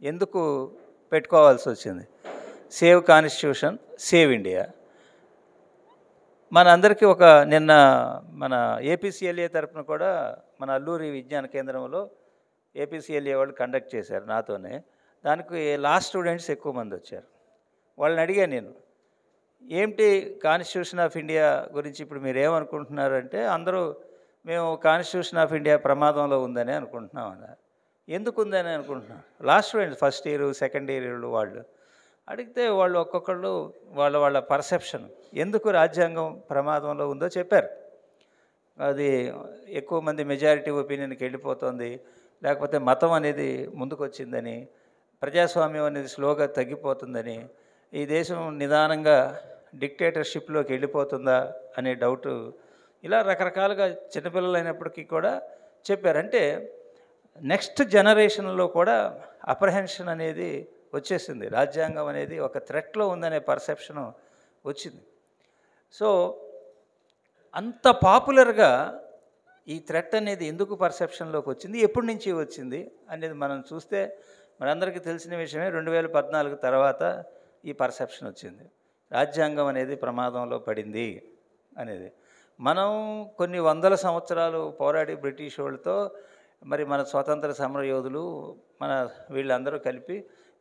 ఎందుకు పెట్టుకోవాల్సి వచ్చింది? Save constitution, save India. మనందరికీ నిన్న మన ఏపీసీఎల్ఏ తరఫున కూడా మన అల్లూరి విజ్ఞాన కేంద్రంలో ఏపీసీఎల్ఏ వాళ్ళు కండక్ట్ చేశారు నాతోనే. దానికి స్టూడెంట్స్ ఎక్కువ మంది వచ్చారు. వాళ్ళని అడిగాను నేను, ఏంటి కాన్స్టిట్యూషన్ ఆఫ్ ఇండియా గురించి ఇప్పుడు మీరు ఏమనుకుంటున్నారంటే, అందరూ మేము కాన్స్టిట్యూషన్ ఆఫ్ ఇండియా ప్రమాదంలో ఉందని అనుకుంటున్నాం అన్నారు. ఎందుకు ఉందని అనుకుంటున్నాం? Students first year, second year వాళ్ళు అడిగితే వాళ్ళు ఒక్కొక్కళ్ళు వాళ్ళ పర్సెప్షన్ ఎందుకు రాజ్యాంగం ప్రమాదంలో ఉందో చెప్పారు. అది ఎక్కువ మంది మెజారిటీ ఒపీనియన్కి వెళ్ళిపోతుంది, లేకపోతే మతం అనేది ముందుకు వచ్చిందని, ప్రజాస్వామ్యం అనేది స్లోగా తగ్గిపోతుందని, ఈ దేశం నిదానంగా డిక్టేటర్షిప్లోకి వెళ్ళిపోతుందా అనే డౌటు, ఇలా రకరకాలుగా చిన్నపిల్లలు అయినప్పటికీ కూడా చెప్పారు. అంటే నెక్స్ట్ జనరేషన్లో కూడా అప్రహెన్షన్ అనేది వచ్చేసింది. రాజ్యాంగం అనేది ఒక థ్రెట్లో ఉందనే పర్సెప్షను వచ్చింది. సో అంత పాపులర్గా ఈ థ్రెట్ అనేది ఎందుకు పర్సెప్షన్లోకి వచ్చింది, ఎప్పటి నుంచి వచ్చింది అనేది మనం చూస్తే మనందరికీ తెలిసిన విషయమే. 2014 తర్వాత ఈ పర్సెప్షన్ వచ్చింది, రాజ్యాంగం అనేది ప్రమాదంలో పడింది అనేది. మనం కొన్ని వందల సంవత్సరాలు పోరాడి బ్రిటిష్ వాళ్ళతో, మరి మన స్వాతంత్ర సమరయోధులు మన వీళ్ళందరూ కలిపి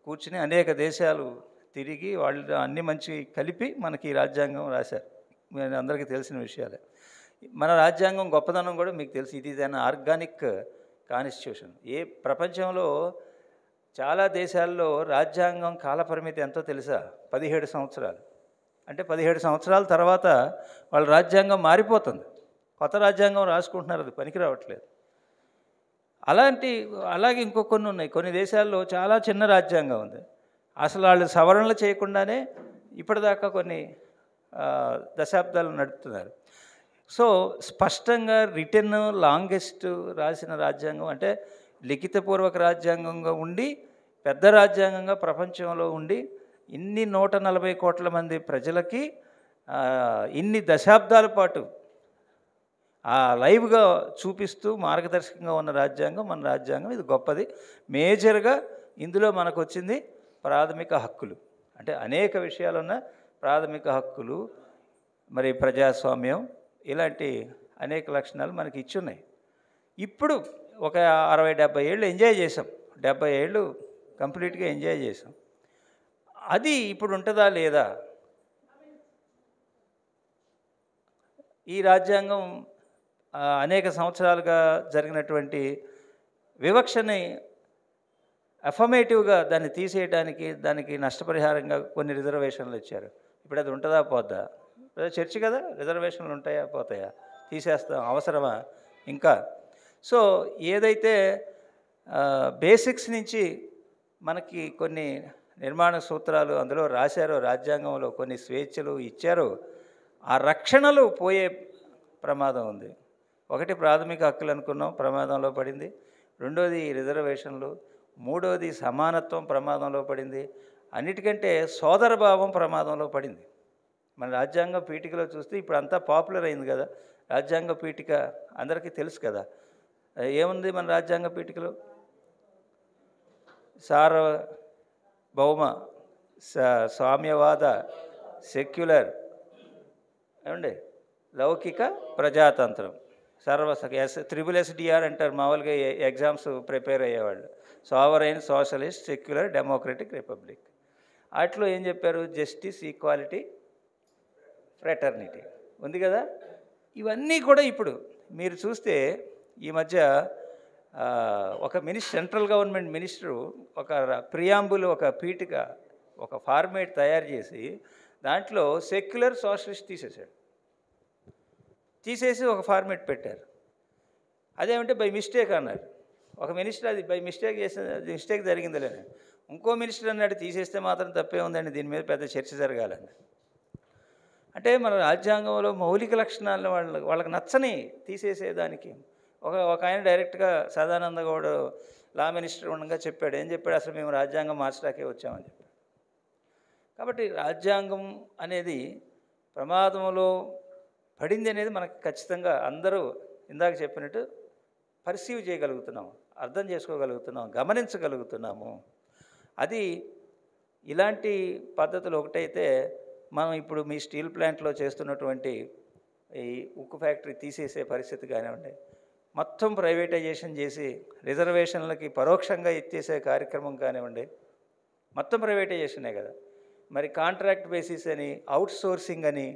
కూర్చుని అనేక దేశాలు తిరిగి వాళ్ళు అన్ని మంచి కలిపి మనకి రాజ్యాంగం రాశారు. అందరికీ తెలిసిన విషయాలే. మన రాజ్యాంగం గొప్పదనం కూడా మీకు తెలుసు. It is an organic constitution. ప్రపంచంలో చాలా దేశాల్లో రాజ్యాంగం కాలపరిమితి ఎంతో తెలుసా? 17 సంవత్సరాలు. అంటే 17 సంవత్సరాల తర్వాత వాళ్ళ రాజ్యాంగం మారిపోతుంది, కొత్త రాజ్యాంగం రాసుకుంటున్నారు, అది పనికి రావట్లేదు. అలాగే ఇంకో కొన్ని ఉన్నాయి. కొన్ని దేశాల్లో చాలా చిన్న రాజ్యాంగం ఉంది, అసలు వాళ్ళు సవరణలు చేయకుండానే ఇప్పటిదాకా కొన్ని దశాబ్దాలు నడుపుతున్నారు. సో స్పష్టంగా రిటర్న్ లాంగెస్ట్ రాసిన రాజ్యాంగం అంటే లిఖితపూర్వక రాజ్యాంగంగా ఉండి, పెద్ద రాజ్యాంగంగా ప్రపంచంలో ఉండి, ఇన్ని 140 కోట్ల మంది ప్రజలకి ఇన్ని దశాబ్దాల పాటు లైవ్గా చూపిస్తూ మార్గదర్శకంగా ఉన్న రాజ్యాంగం మన రాజ్యాంగం. ఇది గొప్పది. మేజర్గా ఇందులో మనకు వచ్చింది ప్రాథమిక హక్కులు. అంటే అనేక విషయాలున్న ప్రాథమిక హక్కులు, మరి ప్రజాస్వామ్యం, ఇలాంటి అనేక లక్షణాలు మనకి ఇచ్చున్నాయి. ఇప్పుడు ఒక 60-70 ఏళ్ళు ఎంజాయ్ చేసాం, 70 ఏళ్ళు కంప్లీట్గా ఎంజాయ్ చేసాం. అది ఇప్పుడు ఉంటుందా లేదా? ఈ రాజ్యాంగం అనేక సంవత్సరాలుగా జరిగినటువంటి వివక్షని అఫర్మేటివ్గా దాన్ని తీసేయడానికి, దానికి నష్టపరిహారంగా కొన్ని రిజర్వేషన్లు ఇచ్చారు. ఇప్పుడు అది ఉంటుందా పోద్దా? చర్చ కదా, రిజర్వేషన్లు ఉంటాయా పోతాయా? తీసేస్తాం, అవసరమా ఇంకా? సో ఏదైతే బేసిక్స్ నుంచి మనకి కొన్ని నిర్మాణ సూత్రాలు అందులో రాశారో, రాజ్యాంగంలో కొన్ని స్వేచ్ఛలు ఇచ్చారో, ఆ రక్షణలు పోయే ప్రమాదం ఉంది. ఒకటి ప్రాథమిక హక్కులు అనుకున్నాం, ప్రమాదంలో పడింది. రెండోది రిజర్వేషన్లు. మూడోది సమానత్వం ప్రమాదంలో పడింది. అన్నిటికంటే సోదరభావం ప్రమాదంలో పడింది. మన రాజ్యాంగ పీఠికలో చూస్తే ఇప్పుడు అంతా పాపులర్ అయింది కదా రాజ్యాంగ పీఠిక, అందరికీ తెలుసు కదా. ఏముంది మన రాజ్యాంగ పీఠికలో? సార్వభౌమ, సామ్యవాద, సెక్యులర్, ఏమండి, లౌకిక, ప్రజాతంత్రం, SSSDR అంటారు మామూలుగా ఎగ్జామ్స్ ప్రిపేర్ అయ్యేవాళ్ళు. సావరైన్, సోషలిస్ట్, సెక్యులర్, డెమోక్రటిక్, రిపబ్లిక్. వాటిలో ఏం చెప్పారు? జస్టిస్, ఈక్వాలిటీ, ఫ్రెటర్నిటీ ఉంది కదా. ఇవన్నీ కూడా ఇప్పుడు మీరు చూస్తే ఈ మధ్య ఒక సెంట్రల్ గవర్నమెంట్ మినిస్టరు ఒక ప్రియాంబుల్, ఒక పీఠిక, ఒక ఫార్మేట్ తయారు చేసి దాంట్లో సెక్యులర్, సోషలిస్ట్ తీసేసి ఒక ఫార్మేట్ పెట్టారు. అదేమంటే బై మిస్టేక్ అన్నారు. ఒక మినిస్టర్ అది బై మిస్టేక్ జరిగిందిలే. ఇంకో మినిస్టర్ అన్నాడు తీసేస్తే మాత్రం తప్పే ఉందండి, దీని మీద పెద్ద చర్చ జరగాలని. అంటే మన రాజ్యాంగంలో మౌలిక లక్షణాలను వాళ్ళకి నచ్చని తీసేసేదానికి ఒక ఆయన డైరెక్ట్గా సదానంద గౌడ్ లా మినిస్టర్ ఉండగా చెప్పాడు. ఏం చెప్పాడు? అసలు మేము రాజ్యాంగం మార్చడాకే వచ్చామని చెప్పాడు. కాబట్టి రాజ్యాంగం అనేది ప్రమాదంలో పడింది అనేది మనకు ఖచ్చితంగా అందరూ ఇందాక చెప్పినట్టు పర్సీవ్ చేయగలుగుతున్నాం, అర్థం చేసుకోగలుగుతున్నాం, గమనించగలుగుతున్నాము. అది ఇలాంటి పద్ధతులు ఒకటైతే, మనం ఇప్పుడు మీ స్టీల్ ప్లాంట్‌లో చేస్తున్నటువంటి ఈ ఉక్కు ఫ్యాక్టరీ తీసేసే పరిస్థితి కానివ్వండి, మొత్తం ప్రైవేటైజేషన్ చేసి రిజర్వేషన్లకి పరోక్షంగా ఇచ్చేసే కార్యక్రమం కానివ్వండి, మొత్తం ప్రైవేటైజేషనే కదా. మరి కాంట్రాక్ట్ బేసిస్ అని, అవుట్ సోర్సింగ్ అని,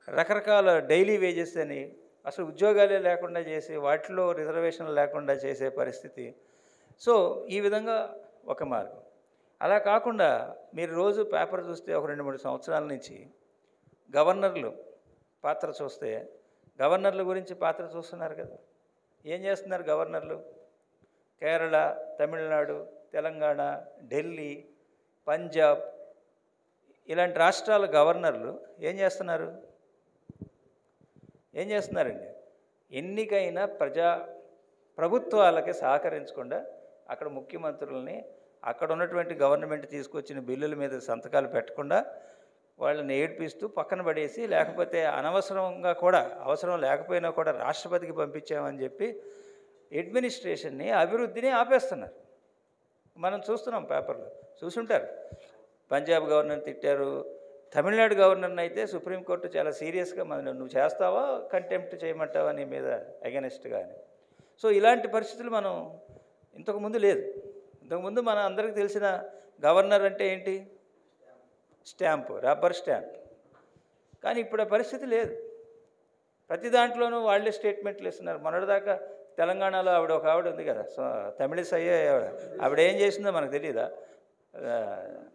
రకరకాల డైలీ వేజెస్ అని, అసలు ఉద్యోగాలే లేకుండా చేసి వాటిలో రిజర్వేషన్లు లేకుండా చేసే పరిస్థితి. సో ఈ విధంగా ఒక మార్గం. అలా కాకుండా మీరు రోజు పేపర్ చూస్తే ఒక 2-3 సంవత్సరాల నుంచి గవర్నర్లు పాత్ర చూస్తే, గవర్నర్ల గురించి పాత్ర చూస్తున్నారు కదా. ఏం చేస్తున్నారు గవర్నర్లు? కేరళ, తమిళనాడు, తెలంగాణ, ఢిల్లీ, పంజాబ్ ఇలాంటి రాష్ట్రాల గవర్నర్లు ఏం చేస్తున్నారు? ఏం చేస్తున్నారండి? ఎన్నికైన ప్రభుత్వాలకి సహకరించకుండా అక్కడ ముఖ్యమంత్రులని, అక్కడ ఉన్నటువంటి గవర్నమెంట్ తీసుకొచ్చిన బిల్లుల మీద సంతకాలు పెట్టకుండా వాళ్ళని ఏడ్పిస్తూ పక్కన పడేసి, లేకపోతే అనవసరంగా కూడా, అవసరం లేకపోయినా కూడా రాష్ట్రపతికి పంపించామని చెప్పి అడ్మినిస్ట్రేషన్ని, అభివృద్ధిని ఆపేస్తున్నారు. మనం చూస్తున్నాం, పేపర్లో చూసుంటారు. పంజాబ్ గవర్నర్ని తిట్టారు, తమిళనాడు గవర్నర్ని అయితే సుప్రీంకోర్టు చాలా సీరియస్గా నువ్వు చేస్తావా, కంటెంప్ట్ చేయమంటావా నీ మీద అగెనిస్ట్గా అని. సో ఇలాంటి పరిస్థితులు మనం ఇంతకుముందు లేదు. ఇంతకుముందు మన అందరికీ తెలిసిన గవర్నర్ అంటే ఏంటి? Stamp, rubber stamp. కానీ ఇప్పుడు ఆ పరిస్థితి లేదు. ప్రతి దాంట్లోనూ వాళ్ళే స్టేట్మెంట్లు ఇస్తున్నారు. మొన్నటిదాకా తెలంగాణలో ఒక ఆవిడ ఉంది కదా, సో తమిళిసై ఆవిడ ఏం చేసిందో మనకు తెలియదా?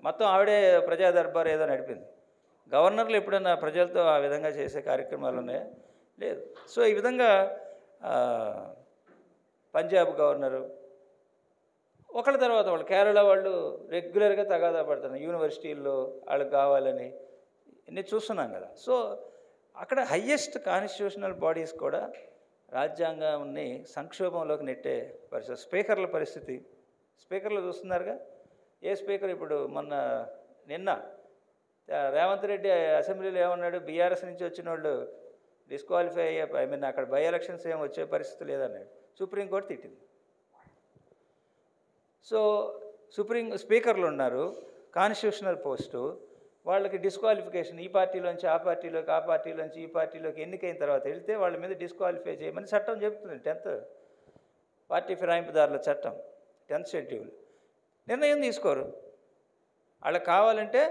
మొత్తం ఆవిడే ప్రజా దర్బార్ ఏదో నడిపింది. గవర్నర్లు ఎప్పుడైనా ప్రజలతో ఆ విధంగా చేసే కార్యక్రమాలు ఉన్నాయా? లేదు. సో ఈ విధంగా పంజాబ్ గవర్నరు ఒకళ్ళ తర్వాత వాళ్ళు, కేరళ వాళ్ళు రెగ్యులర్గా తగాదా పడుతున్నారు యూనివర్సిటీల్లో వాళ్ళకి కావాలని, ఇన్ని చూస్తున్నాం కదా. సో అక్కడ హయ్యెస్ట్ కాన్స్టిట్యూషనల్ బాడీస్ కూడా రాజ్యాంగాన్ని సంక్షోభంలోకి నెట్టే పరిస్థితి. స్పీకర్ల పరిస్థితి, స్పీకర్లు చూస్తున్నారుగా. ఏ స్పీకర్ ఇప్పుడు నిన్న రేవంత్ రెడ్డి అసెంబ్లీలో ఏమన్నాడు? బీఆర్ఎస్ నుంచి వచ్చిన వాళ్ళు డిస్క్వాలిఫై అయ్యే, అక్కడ బై ఎలక్షన్స్ ఏమి వచ్చే పరిస్థితి లేదన్నాడు. సుప్రీంకోర్టు తిట్టింది. సో స్పీకర్లు ఉన్నారు, కాన్స్టిట్యూషనల్ పోస్టు, వాళ్ళకి డిస్క్వాలిఫికేషన్, ఈ పార్టీలోంచి ఆ పార్టీలోకి, ఆ పార్టీలోంచి ఈ పార్టీలోకి ఎన్నికైన తర్వాత వెళ్తే వాళ్ళ మీద డిస్క్వాలిఫై చేయమని చట్టం చెప్తుంది. 10th పార్టీ ఫిరాయింపుదారుల చట్టం, 10th షెడ్యూల్. నిర్ణయం తీసుకోరు. వాళ్ళకి కావాలంటే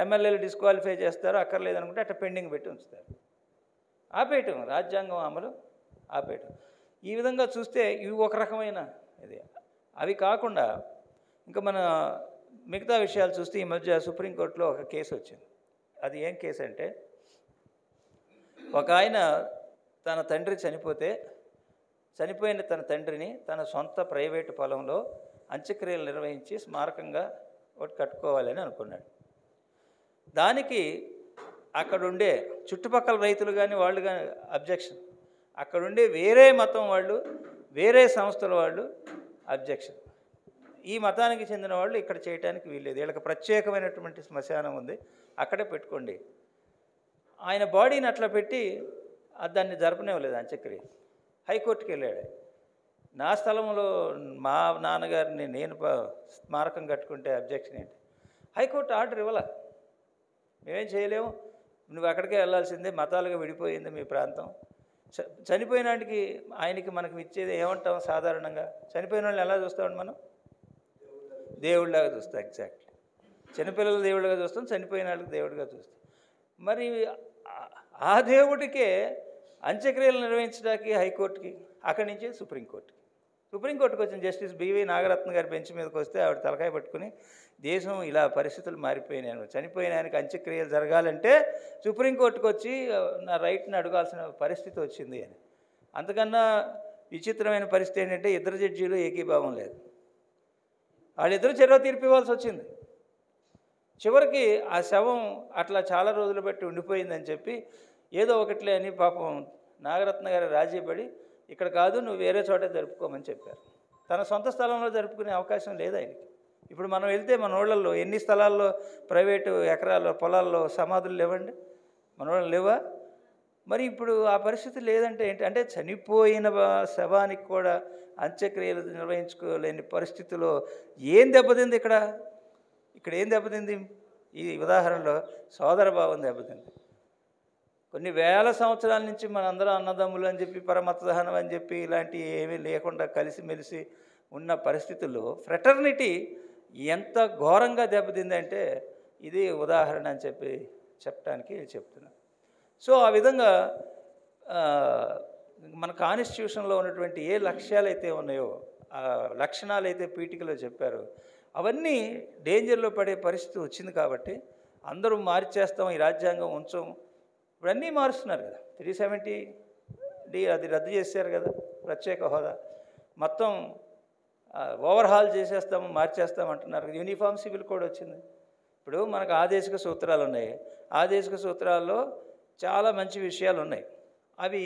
ఎమ్మెల్యేలు డిస్క్వాలిఫై చేస్తారు, అక్కర్లేదనుకుంటే అట్లా పెండింగ్ పెట్టి ఉంచుతారు. ఆపేయటం, రాజ్యాంగం అమలు ఆపేయటం. ఈ విధంగా చూస్తే ఇవి ఒక రకమైన ఇది. అవి కాకుండా ఇంకా మన మిగతా విషయాలు చూస్తే, ఈ మధ్య సుప్రీంకోర్టులో ఒక కేసు వచ్చింది. అది ఏం కేసు అంటే, ఒక ఆయన తన తండ్రి చనిపోతే, చనిపోయిన తన తండ్రిని తన సొంత ప్రైవేటు పొలంలో అంత్యక్రియలు నిర్వహించి స్మారకంగా ఒకటి కట్టుకోవాలని అనుకున్నాడు. దానికి అక్కడుండే చుట్టుపక్కల రైతులు కానీ వాళ్ళు కానీ అబ్జెక్షన్, అక్కడుండే వేరే మతం వాళ్ళు, వేరే సంస్థల వాళ్ళు అబ్జెక్షన్. ఈ మతానికి చెందిన వాళ్ళు ఇక్కడ చేయడానికి వీల్లేదు, వీళ్ళకి ప్రత్యేకమైనటువంటి శ్మశానం ఉంది, అక్కడే పెట్టుకోండి. ఆయన బాడీని అట్లా పెట్టి దాన్ని జరపనివ్వలేదు అంత్యక్రియ. హైకోర్టుకి వెళ్ళాడు. నా స్థలంలో మా నాన్నగారిని నేను స్మారకం కట్టుకుంటే అబ్జెక్షన్ ఏంటి? హైకోర్టు ఆర్డర్ ఇవ్వాల, మేమేం చేయలేము, నువ్వు అక్కడికే వెళ్ళాల్సిందే, మతాలుగా విడిపోయింది మీ ప్రాంతం. చనిపోయినాటికి ఆయనకి మనకు ఇచ్చేది ఏమంటాం? సాధారణంగా చనిపోయిన వాళ్ళని ఎలా చూస్తామండి మనం? దేవుడిలాగా చూస్తాం. ఎగ్జాక్ట్లీ. చిన్నపిల్లలు దేవుడిగా చూస్తాం, చనిపోయిన వాళ్ళకి దేవుడిగా చూస్తాం. మరి ఆ దేవుడికే అంత్యక్రియలు నిర్వహించడానికి హైకోర్టుకి, అక్కడి నుంచి సుప్రీంకోర్టుకి వచ్చిన జస్టిస్ బివి నాగరత్న గారి బెంచ్ మీదకి వస్తే ఆవిడ తలకాయ పట్టుకుని, దేశం ఇలా పరిస్థితులు మారిపోయినాను, చనిపోయిన ఆయనకి అంత్యక్రియలు జరగాలంటే సుప్రీంకోర్టుకు వచ్చి నా రైట్ని అడగాల్సిన పరిస్థితి వచ్చింది అని. అంతకన్నా విచిత్రమైన పరిస్థితి ఏంటంటే, ఇద్దరు జడ్జీలు ఏకీభావం లేదు, వాళ్ళిద్దరూ చెరవ తీర్పు ఇవ్వాల్సి వచ్చింది. చివరికి ఆ శవం అట్లా చాలా రోజులు బట్టి ఉండిపోయిందని చెప్పి, ఏదో ఒకట్లే అని పాపం నాగరత్న గారు రాజీపడి, ఇక్కడ కాదు నువ్వు వేరే చోటే జరుపుకోమని చెప్పారు. తన సొంత స్థలంలో జరుపుకునే అవకాశం లేదు ఆయనకి. ఇప్పుడు మనం వెళ్తే మన ఊళ్ళల్లో ఎన్ని స్థలాల్లో ప్రైవేటు ఎకరాల్లో పొలాల్లో సమాధులు లేవండి? మన ఊళ్ళో లేవా? మరి ఇప్పుడు ఆ పరిస్థితి లేదంటే ఏంటి? అంటే చనిపోయిన శవానికి కూడా అంత్యక్రియలు నిర్వహించుకోలేని పరిస్థితిలో ఏం దెబ్బతింది ఇక్కడ? ఇక్కడ ఏం దెబ్బతింది? ఈ ఉదాహరణలో సోదరభావం దెబ్బతింది. కొన్ని వేల సంవత్సరాల నుంచి మనందరం అన్నదమ్ములు అని చెప్పి, పరమత దహనం అని చెప్పి, ఇలాంటివి ఏమీ లేకుండా కలిసిమెలిసి ఉన్న పరిస్థితుల్లో ఫ్రెటర్నిటీ ఎంత ఘోరంగా దెబ్బతిందంటే ఇది ఉదాహరణ అని చెప్పి చెప్పడానికి చెప్తున్నాను. సో ఆ విధంగా మన కాన్స్టిట్యూషన్లో ఉన్నటువంటి ఏ లక్ష్యాలైతే ఉన్నాయో, ఆ లక్షణాలైతే పీఠికలో చెప్పారో అవన్నీ డేంజర్లో పడే పరిస్థితి వచ్చింది. కాబట్టి అందరూ మార్చేస్తాం, ఈ రాజ్యాంగం ఉంచం. ఇప్పుడన్నీ మారుస్తున్నారు కదా. 370D అది రద్దు చేశారు కదా, ప్రత్యేక హోదా మొత్తం ఓవర్హాల్ చేసేస్తాము, మార్చేస్తాము అంటున్నారు. యూనిఫామ్ సివిల్ కోడ్ వచ్చింది. ఇప్పుడు మనకు ఆదేశిక సూత్రాలు ఉన్నాయి. ఆదేశిక సూత్రాల్లో చాలా మంచి విషయాలు ఉన్నాయి. అవి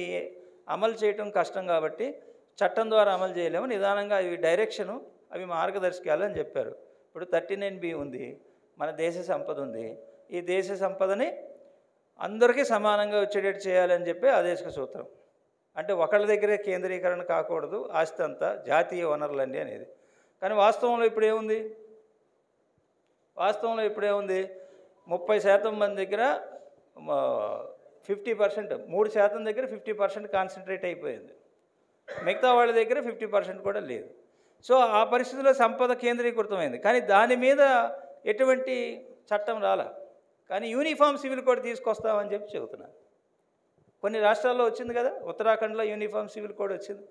అమలు చేయటం కష్టం కాబట్టి చట్టం ద్వారా అమలు చేయలేము, నిదానంగా అవి డైరెక్షను, అవి మార్గదర్శకాలు అని చెప్పారు. ఇప్పుడు 39B ఉంది, మన దేశ సంపద ఉంది. ఈ దేశ సంపదని అందరికీ సమానంగా వచ్చేటట్టు చేయాలని చెప్పి ఆదేశిక సూత్రం. అంటే ఒకళ్ళ దగ్గరే కేంద్రీకరణ కాకూడదు, ఆస్తి అంతా జాతీయ వనరులన్నీ అనేది. కానీ వాస్తవంలో ఇప్పుడు ఏముంది? 30% మంది దగ్గర 50%, 3% దగ్గర 50% కాన్సన్ట్రేట్ అయిపోయింది. మిగతా వాళ్ళ దగ్గర 50% కూడా లేదు. సో ఆ పరిస్థితిలో సంపద కేంద్రీకృతమైంది. కానీ దాని మీద ఎటువంటి చట్టం రాలా. కానీ యూనిఫామ్ సివిల్ కోడ్ తీసుకొస్తామని చెప్పి చెబుతున్నారు. కొన్ని రాష్ట్రాల్లో వచ్చింది కదా, ఉత్తరాఖండ్లో యూనిఫామ్ సివిల్ కోడ్ వచ్చింది.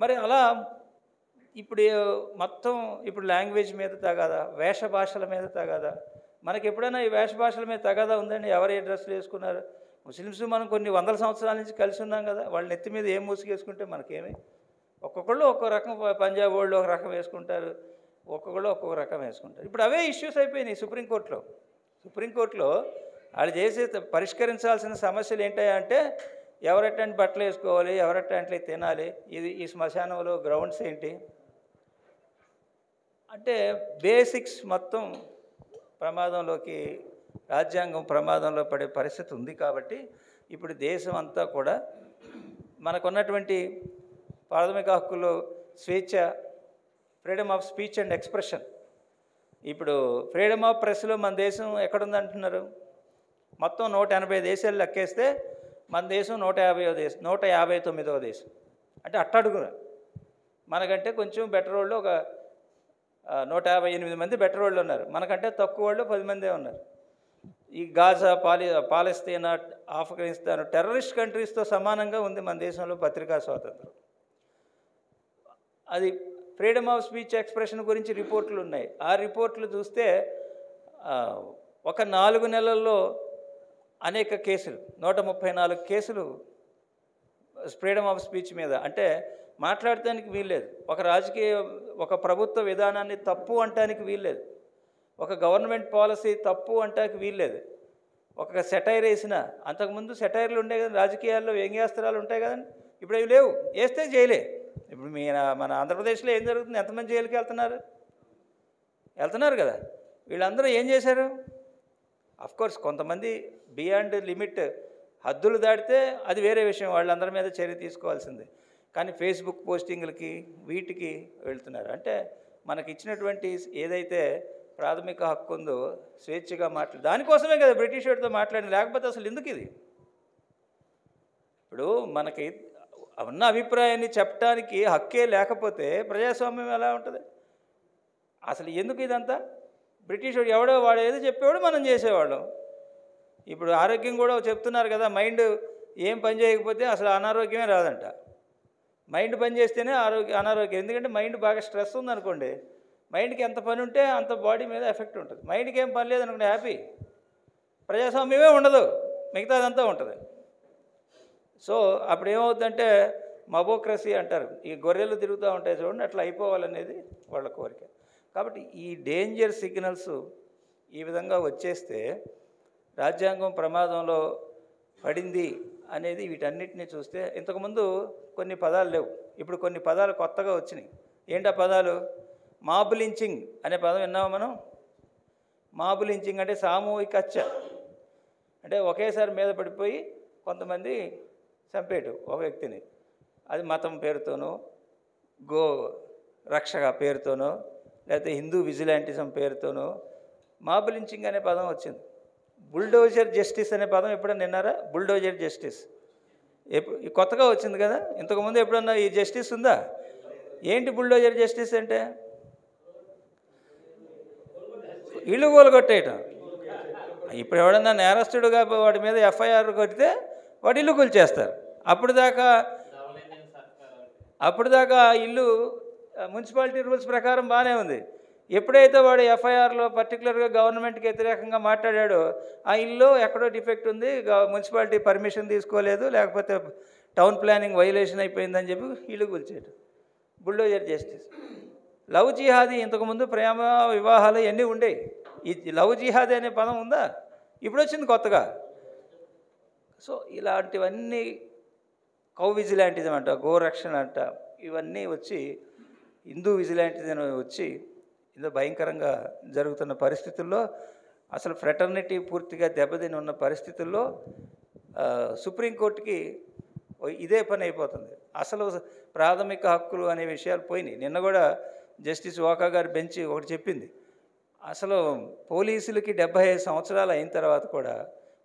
మరి అలా ఇప్పుడు మొత్తం ఇప్పుడు లాంగ్వేజ్ మీద తగాదా, వేష భాషల మీద తగాదా. మనకి ఎప్పుడైనా ఈ వేష భాషల మీద తగాదా ఉందండి? ఎవరు ఏ డ్రెస్సులు వేసుకున్నారు? ముస్లిమ్స్ మనం కొన్ని వందల సంవత్సరాల నుంచి కలిసి ఉన్నాం కదా, వాళ్ళ నెత్తి మీద ఏం మూసుకేసుకుంటే మనకేమి? ఒక్కొక్కళ్ళు ఒక్కొక్క రకం, పంజాబ్ వాళ్ళు ఒక రకం వేసుకుంటారు, ఒక్కొక్కళ్ళు ఒక్కొక్క రకం వేసుకుంటారు. ఇప్పుడు అవే ఇష్యూస్ అయిపోయినాయి సుప్రీంకోర్టులో వాళ్ళు చేసే పరిష్కరించాల్సిన సమస్యలు ఏంటంటే ఎవరెట్టంటి బట్టలు వేసుకోవాలి, ఎవరెట్టంటి తినాలి, ఇది ఈ శ్మశానంలో గ్రౌండ్స్ ఏంటి అంటే బేసిక్స్ మొత్తం ప్రమాదంలోకి, రాజ్యాంగం ప్రమాదంలో పడే పరిస్థితి ఉంది. కాబట్టి ఇప్పుడు దేశం అంతా కూడా మనకున్నటువంటి ప్రాథమిక హక్కులు, స్వేచ్ఛ, freedom of speech and expression. ఇప్పుడు ఫ్రీడమ్ ఆఫ్ ప్రెస్లో మన దేశం ఎక్కడుందంటున్నారు? మొత్తం 180 దేశాలు లెక్కేస్తే మన దేశం 159వ దేశం. అంటే అట్టడుగున. మనకంటే కొంచెం బెటర్ వాళ్ళు ఒక 158 మంది బెటర్ వాళ్ళు ఉన్నారు. మనకంటే తక్కువ వాళ్ళు 10 మందే ఉన్నారు. ఈ గాజా, పాలస్తీనా, ఆఫ్ఘనిస్తాన్ టెర్రరిస్ట్ కంట్రీస్తో సమానంగా ఉంది మన దేశంలో పత్రికా స్వాతంత్రం. అది ఫ్రీడమ్ ఆఫ్ స్పీచ్ ఎక్స్ప్రెషన్ గురించి రిపోర్ట్లు ఉన్నాయి. ఆ రిపోర్ట్లు చూస్తే ఒక 4 నెలల్లో అనేక కేసులు, 134 కేసులు ఫ్రీడమ్ ఆఫ్ స్పీచ్ మీద. అంటే మాట్లాడటానికి వీల్లేదు, ఒక ప్రభుత్వ విధానాన్ని తప్పు అంటానికి వీల్లేదు, ఒక గవర్నమెంట్ పాలసీ తప్పు అంటానికి వీల్లేదు. ఒక సెటైర్ వేసిన, అంతకుముందు సెటైర్లు ఉండే కదా రాజకీయాల్లో, వ్యంగ్యాస్త్రాలు ఉంటాయి కదండి, ఇప్పుడు అవి లేవు, వేస్తే జైలే. ఇప్పుడు మన ఆంధ్రప్రదేశ్లో ఏం జరుగుతుంది? ఎంతమంది జైలుకి వెళ్తున్నారు కదా. వీళ్ళందరూ ఏం చేశారు? అఫ్కోర్స్ కొంతమంది బియాండ్ లిమిట్, హద్దులు దాటితే అది వేరే విషయం, వాళ్ళందరి మీద చర్య తీసుకోవాల్సిందే. కానీ ఫేస్బుక్ పోస్టింగ్లకి వీటికి వెళ్తున్నారు. అంటే మనకి ఇచ్చినటువంటి ఏదైతే ప్రాథమిక హక్కు ఉందో స్వేచ్ఛగా దానికోసమే కదా బ్రిటిష్ వాడితో మాట్లాడింది, లేకపోతే అసలు ఎందుకు ఇది? ఇప్పుడు మనకి ఉన్న అభిప్రాయాన్ని చెప్పడానికి హక్కే లేకపోతే ప్రజాస్వామ్యం ఎలా ఉంటుంది? అసలు ఎందుకు ఇదంతా? బ్రిటిష్ వాడు ఏదో చెప్పేవాడు, మనం చేసేవాళ్ళం. ఇప్పుడు ఆరోగ్యం కూడా చెప్తున్నారు కదా, మైండ్ ఏం పని చేయకపోతే అసలు అనారోగ్యమే రాదంట. మైండ్ పని చేస్తేనే అనారోగ్యం. ఎందుకంటే మైండ్ బాగా స్ట్రెస్ ఉందనుకోండి, మైండ్కి ఎంత పని ఉంటే అంత బాడీ మీద ఎఫెక్ట్ ఉంటుంది. మైండ్కి ఏం పని లేదనుకోండి, హ్యాపీ, ప్రజాస్వామ్యమే ఉండదు, మిగతాదంతా ఉంటుంది. సో అప్పుడు ఏమవుతుందంటే మబోక్రసీ అంటారు, ఈ గొర్రెలు తిరుగుతూ ఉంటాయి చూడండి, అట్లా అయిపోవాలనేది వాళ్ళ కోరిక. కాబట్టి ఈ డేంజర్ సిగ్నల్స్ ఈ విధంగా వచ్చేస్తే రాజ్యాంగం ప్రమాదంలో పడింది అనేది వీటన్నిటిని చూస్తే, ఇంతకుముందు కొన్ని పదాలు లేవు, ఇప్పుడు కొన్ని పదాలు కొత్తగా వచ్చినాయి. ఏంటా పదాలు? మాబ్ లించింగ్ అనే పదం విన్నాము మనం. మాబ్ లించింగ్ అంటే సామూహిక హత్య, అంటే ఒకేసారి మీద పడిపోయి కొంతమంది చంపేటు ఒక వ్యక్తిని, అది మతం పేరుతోనో, గో రక్షక పేరుతోనో, లేకపోతే హిందూ విజిలాంటిజం పేరుతోనో, మాబ్ లించింగ్ అనే పదం వచ్చింది. బుల్డోజర్ జస్టిస్ అనే పదం ఎప్పుడన్నా విన్నారా? బుల్డోజర్ జస్టిస్ కొత్తగా వచ్చింది కదా. ఇంతకుముందు ఎప్పుడన్నా ఈ జస్టిస్ ఉందా? ఏంటి బుల్డోజర్ జస్టిస్ అంటే? ఇల్లు కూలగొట్టేయటం. ఇప్పుడు ఎవడన్నా నేరస్తుడుగా వాడి మీద ఎఫ్ఐఆర్ కొడితే వాడు ఇల్లు కూల్చేస్తారు. అప్పుడు దాకా ఇల్లు మున్సిపాలిటీ రూల్స్ ప్రకారం బాగానే ఉంది. ఎప్పుడైతే వాడు ఎఫ్ఐఆర్లో పర్టికులర్గా గవర్నమెంట్కి వ్యతిరేకంగా మాట్లాడాడో ఆ ఇల్లు ఎక్కడో డిఫెక్ట్ ఉంది, మున్సిపాలిటీ పర్మిషన్ తీసుకోలేదు, లేకపోతే టౌన్ ప్లానింగ్ వైలేషన్ అయిపోయిందని చెప్పి ఇల్లు కూల్చేయడం బుల్డోజర్ జస్టిస్. లవ్ జిహాదీ, ఇంతకుముందు ప్రేమ వివాహాలు ఇవన్నీ ఉండేవి. ఈ లవ్ జిహాదీ అనే పదం ఉందా? ఇప్పుడు వచ్చింది కొత్తగా. సో ఇలాంటివన్నీ కౌ విజిలాంటిజం అంట, గోరక్షణ అంట, ఇవన్నీ వచ్చి హిందూ విజిలాంటిజం వచ్చి ఇందులో భయంకరంగా జరుగుతున్న పరిస్థితుల్లో, అసలు ఫ్రెటర్నిటీ పూర్తిగా దెబ్బతిని ఉన్న పరిస్థితుల్లో సుప్రీంకోర్టుకి ఇదే పని అయిపోతుంది. అసలు ప్రాథమిక హక్కులు అనే విషయాలు పోయినాయి. నిన్న కూడా జస్టిస్ ఓకా గారి బెంచ్ ఒకటి చెప్పింది, అసలు పోలీసులకి 75 సంవత్సరాలు అయిన తర్వాత కూడా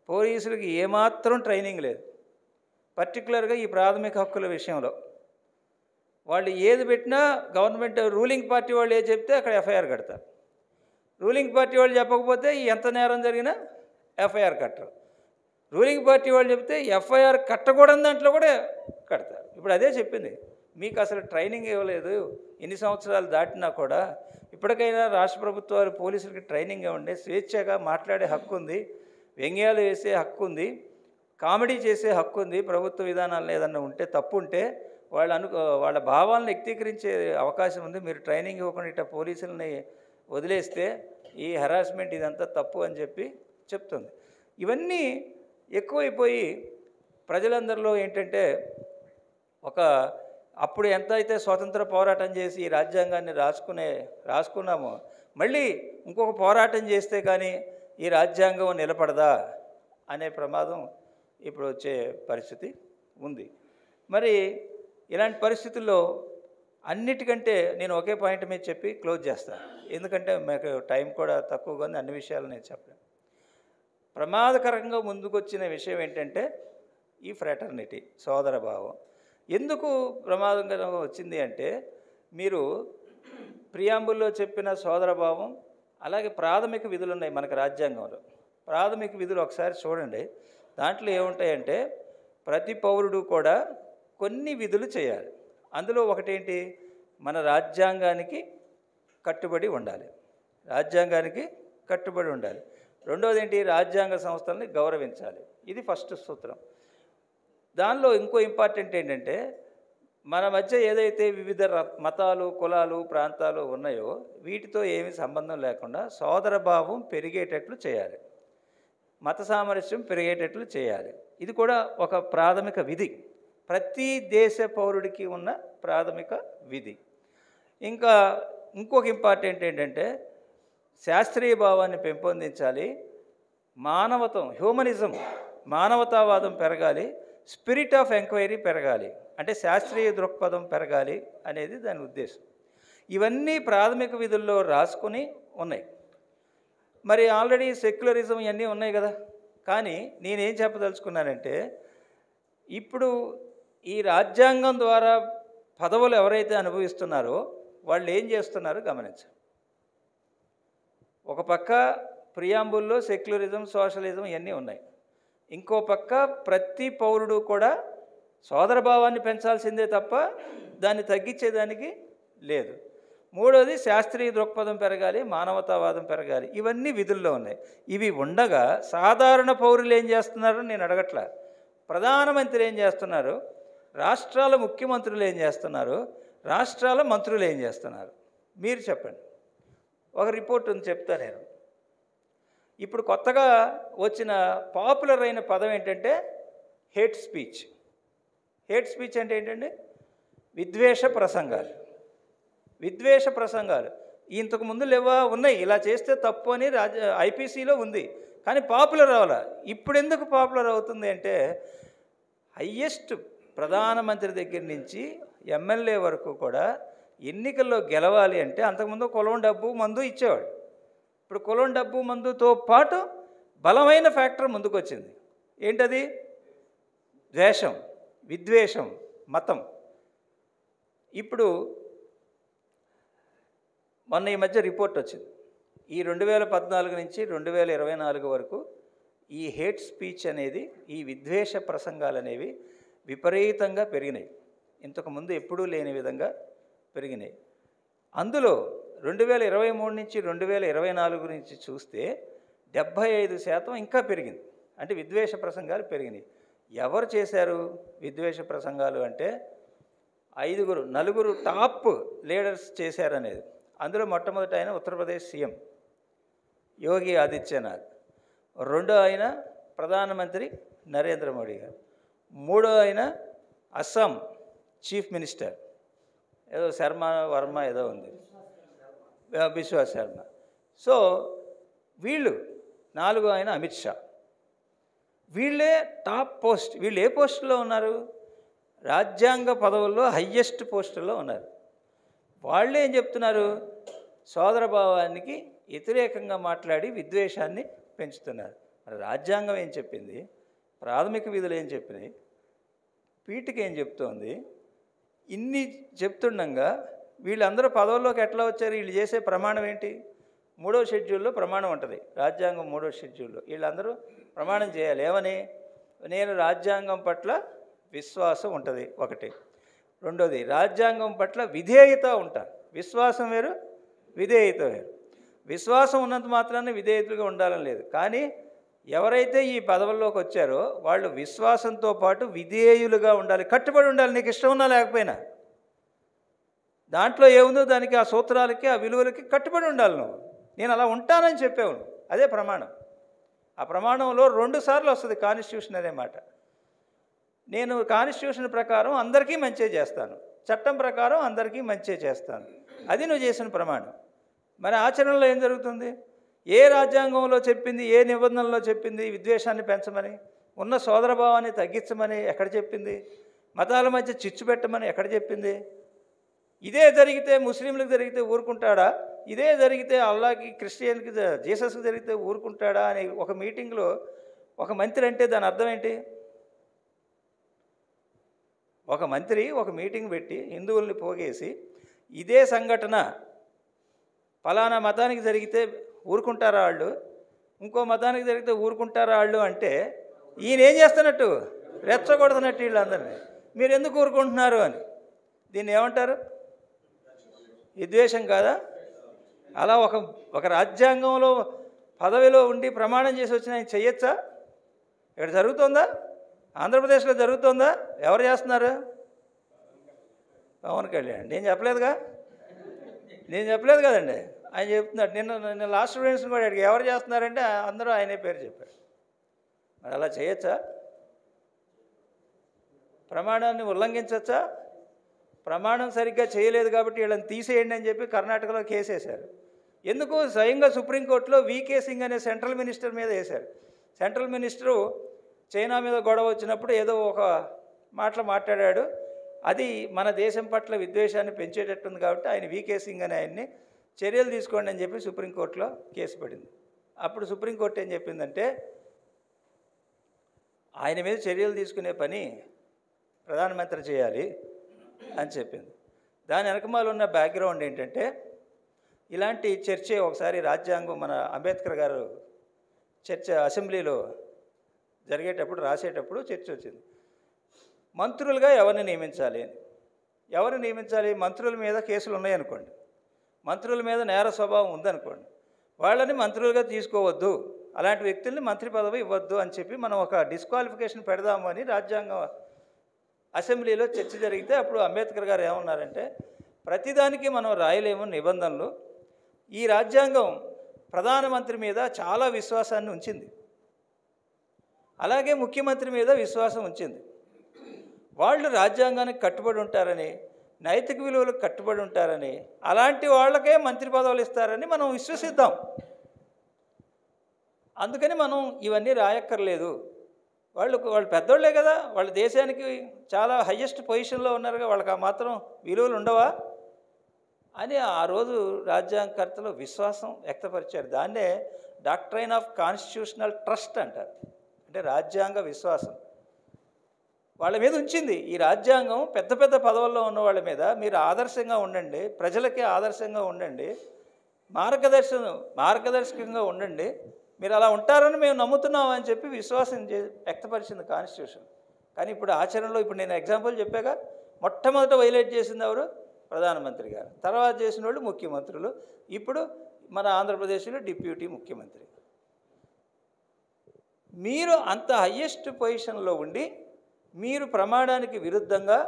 పోలీసులకి ఏమాత్రం ట్రైనింగ్ లేదు. పర్టికులర్గా ఈ ప్రాథమిక హక్కుల విషయంలో వాళ్ళు ఏది పెట్టినా గవర్నమెంట్ రూలింగ్ పార్టీ వాళ్ళు ఏది చెప్తే అక్కడ ఎఫ్ఐఆర్ కడతారు. రూలింగ్ పార్టీ వాళ్ళు చెప్పకపోతే ఎంత నేరం జరిగినా ఎఫ్ఐఆర్ కట్టరు. రూలింగ్ పార్టీ వాళ్ళు చెప్తే ఎఫ్ఐఆర్ కట్టకూడని దాంట్లో కూడా కడతారు. ఇప్పుడు అదే చెప్పింది, మీకు అసలు ట్రైనింగ్ ఇవ్వలేదు, ఎన్ని సంవత్సరాలు దాటినా కూడా. ఇప్పటికైనా రాష్ట్ర ప్రభుత్వాలు పోలీసులకి ట్రైనింగ్ ఇవ్వండి. స్వేచ్ఛగా మాట్లాడే హక్కు ఉంది, వ్యంగ్యాలు వేసే హక్కు ఉంది, కామెడీ చేసే హక్కు ఉంది. ప్రభుత్వ విధానాలు ఏదన్నా ఉంటే తప్పు ఉంటే వాళ్ళ భావాలను వ్యక్తీకరించే అవకాశం ఉంది. మీరు ట్రైనింగ్ ఇవ్వకుండా ఇట్లా పోలీసులని వదిలేస్తే ఈ హెరాస్మెంట్ ఇదంతా తప్పు అని చెప్పి చెప్తుంది. ఇవన్నీ ఎక్కువైపోయి ప్రజలందరిలో ఏంటంటే అప్పుడు ఎంత అయితే స్వాతంత్ర పోరాటం చేసి ఈ రాజ్యాంగాన్ని రాసుకున్నామో మళ్ళీ ఇంకొక పోరాటం చేస్తే కానీ ఈ రాజ్యాంగం నిలబడదా అనే ప్రమాదం ఇప్పుడు వచ్చే పరిస్థితి ఉంది. మరి ఇలాంటి పరిస్థితుల్లో అన్నిటికంటే నేను ఒకే పాయింట్ మీద చెప్పి క్లోజ్ చేస్తాను, ఎందుకంటే మాకు టైం కూడా తక్కువగా ఉంది, అన్ని విషయాలు నేను చెప్పలేను. ప్రమాదకరంగా ముందుకొచ్చిన విషయం ఏంటంటే ఈ ఫ్రెటర్నిటీ, సోదరభావం. ఎందుకు ప్రమాదంగా వచ్చింది అంటే, మీరు ప్రియాంబుల్లో చెప్పిన సోదరభావం, అలాగే ప్రాథమిక విధులు ఉన్నాయి మనకు రాజ్యాంగంలో. ప్రాథమిక విధులు ఒకసారి చూడండి, దాంట్లో ఏముంటాయంటే ప్రతి పౌరుడు కూడా కొన్ని విధులు చేయాలి. అందులో ఒకటేంటి, మన రాజ్యాంగానికి కట్టుబడి ఉండాలి, రాజ్యాంగానికి కట్టుబడి ఉండాలి. రెండోది ఏంటి, రాజ్యాంగ సంస్థల్ని గౌరవించాలి. ఇది ఫస్ట్ సూత్రం. దానిలో ఇంకో ఇంపార్టెంట్ ఏంటంటే, మన మధ్య ఏదైతే వివిధ మతాలు, కులాలు, ప్రాంతాలు ఉన్నాయో వీటితో ఏమీ సంబంధం లేకుండా సోదరభావం పెరిగేటట్లు చేయాలి, మత సామరస్యం పెరిగేటట్లు చేయాలి. ఇది కూడా ఒక ప్రాథమిక విధి, ప్రతి దేశ పౌరుడికి ఉన్న ప్రాథమిక విధి. ఇంకా ఇంకొక ఇంపార్టెంట్ ఏంటంటే, శాస్త్రీయ భావాన్ని పెంపొందించాలి, మానవతం, హ్యూమనిజం, మానవతావాదం పెరగాలి, స్పిరిట్ ఆఫ్ ఎంక్వైరీ పెరగాలి, అంటే శాస్త్రీయ దృక్పథం పెరగాలి అనేది దాని ఉద్దేశం. ఇవన్నీ ప్రాథమిక విధుల్లో రాసుకుని ఉన్నాయి. మరి ఆల్రెడీ సెక్యులరిజం ఇవన్నీ ఉన్నాయి కదా. కానీ నేనేం చెప్పదలుచుకున్నానంటే, ఇప్పుడు ఈ రాజ్యాంగం ద్వారా పదవులు ఎవరైతే అనుభవిస్తున్నారో వాళ్ళు ఏం చేస్తున్నారో గమనించాలి. ఒక పక్క ప్రియాంబుల్లో సెక్యులరిజం, సోషలిజం ఇవన్నీ ఉన్నాయి. ఇంకో పక్క ప్రతి పౌరుడు కూడా సోదరభావాన్ని పెంచాల్సిందే తప్ప దాన్ని తగ్గించేదానికి లేదు. మూడోది శాస్త్రీయ దృక్పథం పెరగాలి, మానవతావాదం పెరగాలి. ఇవన్నీ విధుల్లో ఉన్నాయి. ఇవి ఉండగా సాధారణ పౌరులు ఏం చేస్తున్నారో నేను అడగట్లా. ప్రధానమంత్రి ఏం చేస్తున్నారు, రాష్ట్రాల ముఖ్యమంత్రులు ఏం చేస్తున్నారు, రాష్ట్రాల మంత్రులు ఏం చేస్తున్నారు, మీరు చెప్పండి. ఒక రిపోర్ట్ ఉంది, చెప్తా నేను. ఇప్పుడు కొత్తగా వచ్చిన పాపులర్ అయిన పదం ఏంటంటే హేట్ స్పీచ్. హేట్ స్పీచ్ అంటే ఏంటండి, విద్వేష ప్రసంగాలు. విద్వేష ప్రసంగాలు ఇంతకు ముందు లేవా, ఉన్నాయి, ఇలా చేస్తే తప్పు అని ఐపీసీలో ఉంది, కానీ పాపులర్ అవ్వాలా. ఇప్పుడు ఎందుకు పాపులర్ అవుతుంది అంటే, హయ్యెస్ట్ ప్రధానమంత్రి దగ్గర నుంచి ఎమ్మెల్యే వరకు కూడా ఎన్నికల్లో గెలవాలి అంటే అంతకుముందు కులం, డబ్బు, మందు ఇచ్చేవాడు. ఇప్పుడు కులం, డబ్బు, మందుతో పాటు బలమైన ఫ్యాక్టర్ ముందుకొచ్చింది. ఏంటది? ద్వేషం, విద్వేషం, మతం. ఇప్పుడు మొన్న ఈ మధ్య రిపోర్ట్ వచ్చింది. ఈ 2014 నుంచి 2024 వరకు ఈ హేట్ స్పీచ్ అనేది, ఈ విద్వేష ప్రసంగాలు అనేవి విపరీతంగా పెరిగినాయి. ఇంతకుముందు ఎప్పుడూ లేని విధంగా పెరిగినాయి. అందులో 2023 నుంచి 2024 నుంచి చూస్తే 75% ఇంకా పెరిగింది. అంటే విద్వేష ప్రసంగాలు పెరిగినాయి. ఎవరు చేశారు విద్వేష ప్రసంగాలు అంటే? 4 టాప్ లీడర్స్ చేశారనేది. అందులో మొట్టమొదటి ఆయన ఉత్తరప్రదేశ్ సీఎం యోగి ఆదిత్యనాథ్, రెండో ఆయన ప్రధానమంత్రి నరేంద్ర మోడీ గారు, మూడో ఆయన అస్సాం చీఫ్ మినిస్టర్ ఏదో వర్మ ఏదో ఉంది, బిశ్వాస్ శర్మ. సో వీళ్ళు, నాలుగో ఆయన అమిత్ షా. వీళ్ళే టాప్ పోస్ట్. వీళ్ళు ఏ పోస్టులో ఉన్నారు? రాజ్యాంగ పదవుల్లో హయ్యెస్ట్ పోస్టుల్లో ఉన్నారు. వాళ్ళే ఏం చెప్తున్నారు? సోదరభావానికి వ్యతిరేకంగా మాట్లాడి విద్వేషాన్ని పెంచుతున్నారు. మరి రాజ్యాంగం ఏం చెప్పింది? ప్రాథమిక విధులు ఏం చెప్పినాయి? పీఠిక ఏం చెప్తోంది? ఇన్ని చెప్తుండగా వీళ్ళందరూ పదవుల్లోకి ఎట్లా వచ్చారు? వీళ్ళు చేసే ప్రమాణం ఏంటి? 3వ షెడ్యూల్లో ప్రమాణం ఉంటుంది. రాజ్యాంగం 3వ షెడ్యూల్లో వీళ్ళందరూ ప్రమాణం చేయాలి. ఏమని? నేను రాజ్యాంగం పట్ల విశ్వాసం ఉంటుంది ఒకటి. రెండోది, రాజ్యాంగం పట్ల విధేయత ఉంటాను. విశ్వాసం వేరు, విధేయత వేరు. విశ్వాసం ఉన్నంత మాత్రాన్ని విధేయతలుగా ఉండాలని లేదు. కానీ ఎవరైతే ఈ పదవుల్లోకి వచ్చారో వాళ్ళు విశ్వాసంతో పాటు విధేయులుగా ఉండాలి, కట్టుబడి ఉండాలి. నీకు ఇష్టం ఉన్నా లేకపోయినా దాంట్లో ఏముందో దానికి, ఆ సూత్రాలకి, ఆ విలువలకి కట్టుబడి ఉండాలి. నువ్వు నేను అలా ఉంటానని చెప్పావు. అదే ప్రమాణం. ఆ ప్రమాణంలో 2 సార్లు వస్తుంది కాన్స్టిట్యూషన్ అనే మాట. నేను కాన్స్టిట్యూషన్ ప్రకారం అందరికీ మంచి చేస్తాను, చట్టం ప్రకారం అందరికీ మంచి చేస్తాను. అది నువ్వు చేసిన ప్రమాణం. మరి ఆచరణలో ఏం జరుగుతుంది? ఏ రాజ్యాంగంలో చెప్పింది, ఏ నిబంధనలో చెప్పింది విద్వేషాన్ని పెంచమని, ఉన్న సోదరభావాన్ని తగ్గించమని ఎక్కడ చెప్పింది? మతాల మధ్య చిచ్చు పెట్టమని ఎక్కడ చెప్పింది? ఇదే జరిగితే ముస్లింలకు జరిగితే ఊరుకుంటాడా? ఇదే జరిగితే అల్లాకి, క్రిస్టియన్కి, జీసస్కి జరిగితే ఊరుకుంటాడా అని ఒక మీటింగ్లో ఒక మంత్రి అంటే దాని అర్థం ఏంటి? ఒక మంత్రి ఒక మీటింగ్ పెట్టి హిందువుల్ని పోగేసి ఇదే సంఘటన ఫలానా మతానికి జరిగితే ఊరుకుంటారా వాళ్ళు, ఇంకో మతానికి జరిగితే ఊరుకుంటారా వాళ్ళు అంటే ఈయన ఏం చేస్తున్నట్టు? రెచ్చగొడుతున్నట్టు వీళ్ళందరినీ. మీరు ఎందుకు ఊరుకుంటున్నారు అని. దీన్ని ఏమంటారు? విద్వేషం కాదా? అలా ఒక రాజ్యాంగంలో పదవిలో ఉండి ప్రమాణం చేసి వచ్చిన ఆయన చెయ్యొచ్చా? ఇక్కడ జరుగుతుందా? ఆంధ్రప్రదేశ్లో జరుగుతుందా? ఎవరు చేస్తున్నారు? పవన్ కళ్యాణ్. నేను చెప్పలేదు కదండి, ఆయన చెప్తున్నాడు. నిన్న లాస్ట్ స్టూడెంట్స్ని కూడా అడిగి ఎవరు చేస్తున్నారంటే అందరూ ఆయనే పేరు చెప్పారు. మరి అలా చేయొచ్చా? ప్రమాణాన్ని ఉల్లంఘించవచ్చా? ప్రమాణం సరిగ్గా చేయలేదు కాబట్టి వీళ్ళని తీసేయండి అని చెప్పి కర్ణాటకలో కేసు వేశారు. ఎందుకు? స్వయంగా సుప్రీంకోర్టులో వీకే సింగ్ అనే సెంట్రల్ మినిస్టర్ మీద వేశారు. సెంట్రల్ మినిస్టరు చైనా మీద గొడవ వచ్చినప్పుడు ఏదో ఒక మాట్లాడాడు. అది మన దేశం పట్ల విద్వేషాన్ని పెంచేటట్టుంది కాబట్టి ఆయన వీకే సింగ్ అనే ఆయన్ని చర్యలు తీసుకోండి అని చెప్పి సుప్రీంకోర్టులో కేసు పడింది. అప్పుడు సుప్రీంకోర్టు ఏం చెప్పిందంటే ఆయన మీద చర్యలు తీసుకునే పని ప్రధానమంత్రి చేయాలి అని చెప్పింది. దాని వెనకమాల ఉన్న బ్యాక్గ్రౌండ్ ఏంటంటే ఇలాంటి చర్చ ఒకసారి రాజ్యాంగం మన అంబేద్కర్ గారు చర్చ అసెంబ్లీలో జరిగేటప్పుడు రాసేటప్పుడు చర్చ వచ్చింది. మంత్రులుగా ఎవరిని నియమించాలి అని. ఎవరిని నియమించాలి? మంత్రుల మీద కేసులు ఉన్నాయనుకోండి, మంత్రుల మీద నేర స్వభావం ఉందనుకోండి, వాళ్ళని మంత్రులుగా తీసుకోవద్దు, అలాంటి వ్యక్తుల్ని మంత్రి పదవి ఇవ్వద్దు అని చెప్పి మనం ఒక డిస్క్వాలిఫికేషన్ పెడదాము అని రాజ్యాంగం అసెంబ్లీలో చర్చ జరిగితే అప్పుడు అంబేద్కర్ గారు ఏమన్నారంటే ప్రతిదానికి మనం రాయలేము నిబంధనలు. ఈ రాజ్యాంగం ప్రధానమంత్రి మీద చాలా విశ్వాసాన్ని ఉంచింది, అలాగే ముఖ్యమంత్రి మీద విశ్వాసం ఉంచింది. వాళ్ళు రాజ్యాంగానికి కట్టుబడి ఉంటారని, నైతిక విలువలకు కట్టుబడి ఉంటారని, అలాంటి వాళ్ళకే మంత్రి పదవులు ఇస్తారని మనం విశ్వసిద్దాం. అందుకని మనం ఇవన్నీ రాయక్కర్లేదు. వాళ్ళు పెద్దోళ్లే కదా, వాళ్ళ దేశానికి చాలా హయ్యెస్ట్ పొజిషన్లో ఉన్నారుగా, వాళ్ళకి ఆ మాత్రం విలువలు ఉండవా? అని ఆ రోజు రాజ్యాంగకర్తలు విశ్వాసం వ్యక్తపరిచారు. దాన్నే డాక్ట్రైన్ ఆఫ్ కాన్స్టిట్యూషనల్ ట్రస్ట్ అంటారు. అంటే రాజ్యాంగ విశ్వాసం వాళ్ళ మీద ఉంచింది. ఈ రాజ్యాంగం పెద్ద పెద్ద పదవుల్లో ఉన్న వాళ్ళ మీద మీరు ఆదర్శంగా ఉండండి, ప్రజలకి ఆదర్శంగా ఉండండి, మార్గదర్శకంగా ఉండండి, మీరు అలా ఉంటారని మేము నమ్ముతున్నాం అని చెప్పి విశ్వాసం వ్యక్తపరిచింది కాన్స్టిట్యూషన్. కానీ ఇప్పుడు ఆచరణలో ఇప్పుడు నేను ఎగ్జాంపుల్ చెప్పాక మొట్టమొదట వైలేట్ చేసింది ఎవరు? ప్రధానమంత్రి గారు. తర్వాత చేసిన వాళ్ళు ముఖ్యమంత్రులు. ఇప్పుడు మన ఆంధ్రప్రదేశ్లో డిప్యూటీ ముఖ్యమంత్రి. మీరు అంత హయ్యెస్ట్ పొజిషన్లో ఉండి మీరు ప్రమాణానికి విరుద్ధంగా,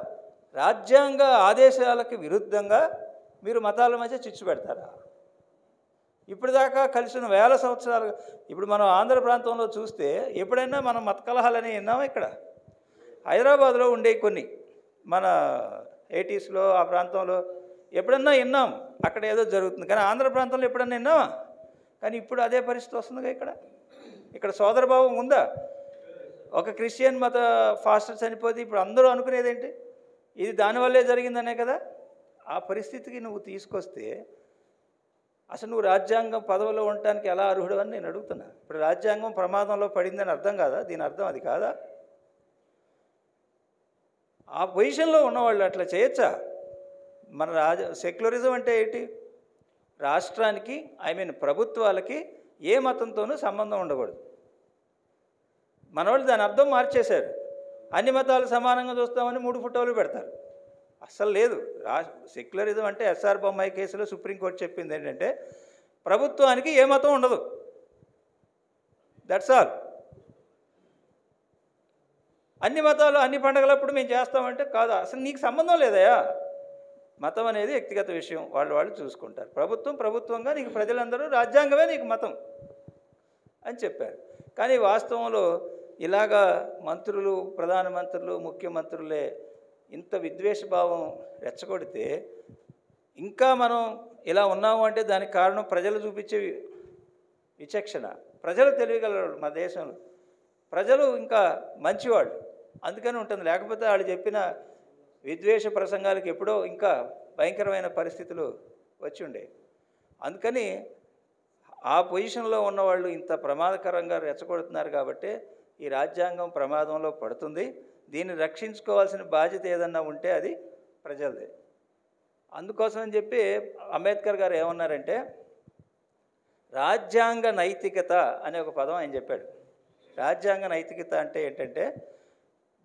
రాజ్యాంగ ఆదేశాలకు విరుద్ధంగా మీరు మతాల మధ్య చిచ్చు పెడతారా? ఇప్పుడు దాకా కలిసిన వేల సంవత్సరాలు, ఇప్పుడు మనం ఆంధ్ర ప్రాంతంలో చూస్తే ఎప్పుడైనా మనం మత కలహాలని విన్నామా? ఇక్కడ హైదరాబాద్లో ఉండే కొన్ని మన 80స్లో ఆ ప్రాంతంలో ఎప్పుడన్నా విన్నాం, అక్కడ ఏదో జరుగుతుంది. కానీ ఆంధ్ర ప్రాంతంలో ఎప్పుడన్నా విన్నామా? కానీ ఇప్పుడు అదే పరిస్థితి వస్తుందిగా. ఇక్కడ సోదరభావం ఉందా? ఒక క్రిస్టియన్ మత ఫాస్టర్ చనిపోతే ఇప్పుడు అందరూ అనుకునేది ఏంటి? ఇది దానివల్లే జరిగిందనే కదా. ఆ పరిస్థితికి నువ్వు తీసుకొస్తే అసలు నువ్వు రాజ్యాంగం పదవిలో ఉండటానికి ఎలా అర్హుడు అని నేను అడుగుతున్నా. ఇప్పుడు రాజ్యాంగం ప్రమాదంలో పడిందని అర్థం కాదా? దీని అర్థం అది కాదా? ఆ పొజిషన్లో ఉన్నవాళ్ళు అట్లా చేయొచ్చా? మన సెక్యులరిజం అంటే ఏంటి? రాష్ట్రానికి ప్రభుత్వాలకి ఏ మతంతోనూ సంబంధం ఉండకూడదు. మనవాళ్ళు దాని అర్థం మార్చేశారు. అన్ని మతాలు సమానంగా చూస్తామని 3 ఫోటోలు పెడతారు. అస్సలు లేదు. సెక్యులరిజం అంటే ఎస్ఆర్ బొమ్మాయి కేసులో సుప్రీంకోర్టు చెప్పింది ఏంటంటే ప్రభుత్వానికి ఏ మతం ఉండదు, దట్స్ ఆల్. అన్ని మతాలు అన్ని పండుగలప్పుడు మేము చేస్తామంటే కాదు, అసలు నీకు సంబంధం లేదయా. మతం అనేది వ్యక్తిగత విషయం, వాళ్ళు చూసుకుంటారు. ప్రభుత్వంగా నీకు ప్రజలందరూ, రాజ్యాంగమే నీకు మతం అని చెప్పారు. కానీ వాస్తవంలో ఇలాగా మంత్రులు, ప్రధానమంత్రులు, ముఖ్యమంత్రులే ఇంత విద్వేషభావం రెచ్చగొడితే ఇంకా మనం ఇలా ఉన్నాము అంటే దానికి కారణం ప్రజలు చూపించే విచక్షణ. ప్రజలు తెలియగలరు. మన దేశంలో ప్రజలు ఇంకా మంచివాళ్ళు, అందుకని ఉంటుంది. లేకపోతే వాళ్ళు చెప్పిన విద్వేష ప్రసంగాలకు ఎప్పుడో ఇంకా భయంకరమైన పరిస్థితులు వచ్చి ఉండే. అందుకని ఆ పొజిషన్లో ఉన్నవాళ్ళు ఇంత ప్రమాదకరంగా రెచ్చగొడుతున్నారు కాబట్టి ఈ రాజ్యాంగం ప్రమాదంలో పడుతుంది. దీన్ని రక్షించుకోవాల్సిన బాధ్యత ఏదన్నా ఉంటే అది ప్రజలదే. అందుకోసం అని చెప్పి అంబేద్కర్ గారు ఏమన్నారంటే రాజ్యాంగ నైతికత అనే ఒక పదం ఆయన చెప్పాడు. రాజ్యాంగ నైతికత అంటే ఏంటంటే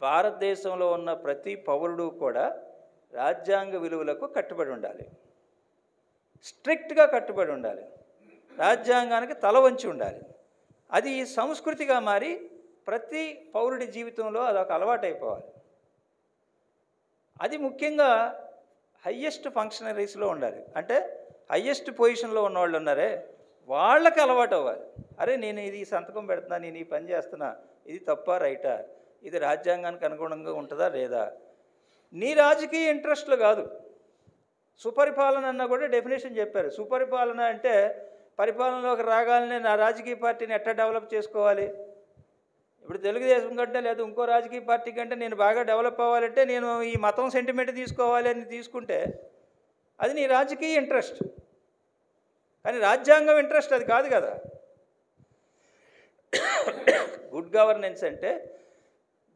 భారతదేశంలో ఉన్న ప్రతి పౌరుడు కూడా రాజ్యాంగ విలువలకు కట్టుబడి ఉండాలి, స్ట్రిక్ట్గా కట్టుబడి ఉండాలి, రాజ్యాంగానికి తల వంచి ఉండాలి. అది సంస్కృతిగా మారి ప్రతి పౌరుడి జీవితంలో అదొక అలవాటు అయిపోవాలి. అది ముఖ్యంగా హయ్యెస్ట్ ఫంక్షనరీస్లో ఉండాలి. అంటే హయ్యెస్ట్ పొజిషన్లో ఉన్నవాళ్ళు ఉన్నారే వాళ్ళకి అలవాటు అవ్వాలి. అరే నేను ఇది సంతకం పెడుతున్నా, నేను ఈ పని చేస్తున్నా, ఇది తప్పా రైటా, ఇది రాజ్యాంగానికి అనుగుణంగా ఉంటుందా లేదా. నీ రాజకీయ ఇంట్రెస్ట్లు కాదు. సుపరిపాలన అన్న కూడా డెఫినేషన్ చెప్పారు. సుపరిపాలన అంటే పరిపాలనలోకి రాగానే నా రాజకీయ పార్టీని ఎట్లా డెవలప్ చేసుకోవాలి. ఇప్పుడు తెలుగుదేశం కంటే లేదా ఇంకో రాజకీయ పార్టీ కంటే నేను బాగా డెవలప్ అవ్వాలంటే నేను ఈ మతం సెంటిమెంట్ తీసుకోవాలి అని తీసుకుంటే అది నీ రాజకీయ ఇంట్రెస్ట్. కానీ రాజ్యాంగం ఇంట్రెస్ట్ అది కాదు కదా. గుడ్ గవర్నెన్స్ అంటే